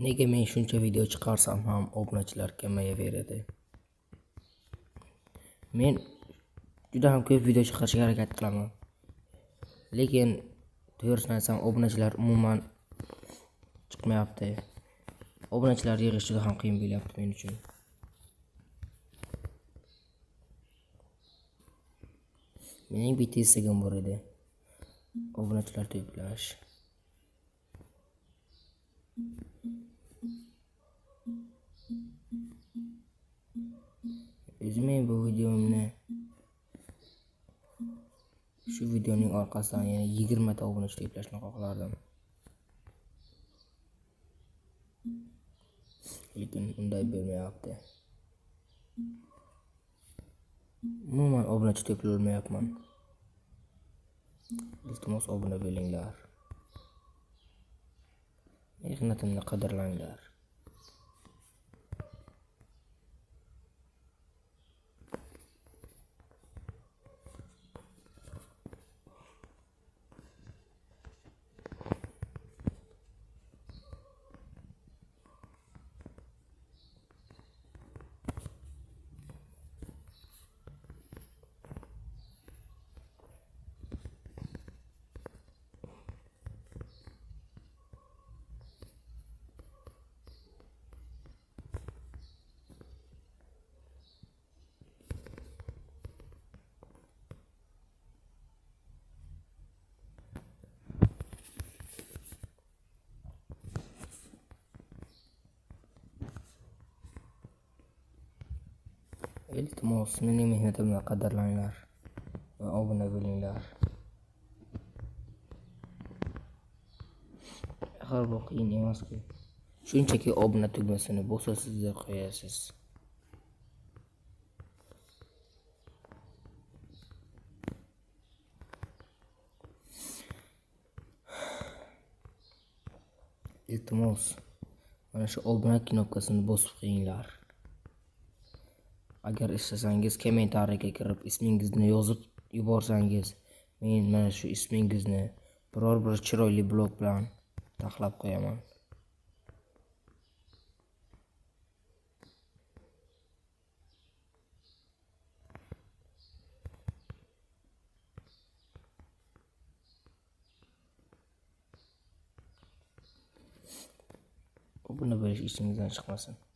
Nega men shuncha video chiqarsam ham obunachilar kamayaveradi? Men juda ham ko'p video chiqarishga harakat qilaman. Lekin to'g'risini aytsam, obunachilar umuman chiqmayapti. Obunachilar yig'ish juda ham qiyin bo'lyapti men uchun. Mening bitta istagim bor edi. Obunachilar to'plash. Men bu videomni shu videoning orqasidan yana 20 ta obunachi to'plashni xohlardim. Lekin unday bo'lmayapti. Umuman obunachi to'play olmayapman. Iltimos obuna bo'linglar. Mehnatimni qadrlanglar. Iltimos mening mehnatimni qadrlanglar va obuna bo'linglar. Har bu qiyin emas-ku. Shunchaki obuna tugmasini bo'lsa sizlar qo'yasiz. Iltimos mana shu obuna knopkasini bosib qo'yinglar. Agar istasangiz kommentariyaga kirib ismingizni yozib yuborsangiz, men mana shu ismingizni biror bir chiroyli blok bilan taxlab qo'yaman. Obuna bo'lish ishingizdan chiqmasin.